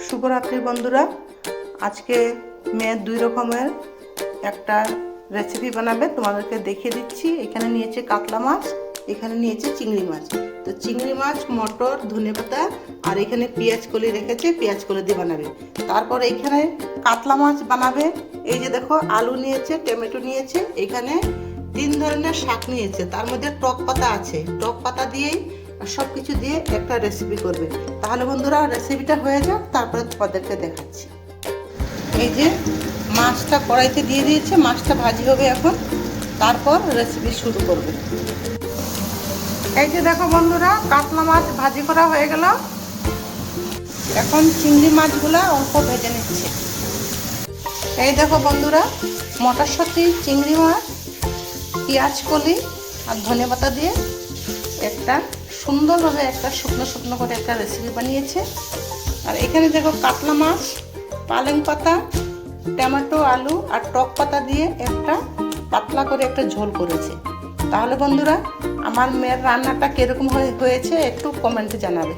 শুভরাত্রি বন্ধুরা। আজকে মেয়ে দুই রকমের একটা রেসিপি বানাবে, তোমাদেরকে দেখিয়ে দিচ্ছি। এখানে নিয়েছে কাতলা মাছ, এখানে নিয়েছে চিংড়ি মাছ। তো চিংড়ি মাছ, মটর, ধনেপাতা আর এখানে পেঁয়াজ কলি রেখেছে, পেঁয়াজ কলি দিয়ে বানাবে। তারপর এখানে কাতলা মাছ বানাবে। এই যে দেখো, আলু নিয়েছে, টমেটো নিয়েছে, এখানে 3 ধরনের শাক নিয়েছে, তার মধ্যে টক পাতা আছে। টক পাতা দিয়েই সব কিছু দিয়ে একটা রেসিপি করবে। তাহলে বন্ধুরা রেসিপিটা হয়ে যাক, তারপরে তোমাদেরকে দেখাচ্ছি। এই যে মাছটা কড়াইতে দিয়ে দিয়েছে, মাছটা ভাজি হবে এখন, তারপর রেসিপি শুরু করবে। এই যে দেখো বন্ধুরা, কাতলা মাছ ভাজি করা হয়ে গেল। এখন চিংড়ি মাছগুলো অল্প ভেজে নিচ্ছে। এই দেখো বন্ধুরা, মটরশুঁটি, চিংড়ি মাছ, পেঁয়াজ কলি আর ধনেপাতা দিয়ে একটা সুন্দরভাবে একটা শুকনো শুকনো করে একটা রেসিপি বানিয়েছে। আর এখানে দেখো কাতলা মাছ, পালং পাতা, টমেটো, আলু আর টক পাতা দিয়ে একটা পাতলা করে একটা ঝোল করেছে। তাহলে বন্ধুরা আমার মেয়ের রান্নাটা কিরকম হয়েছে একটু কমেন্টে জানাবে।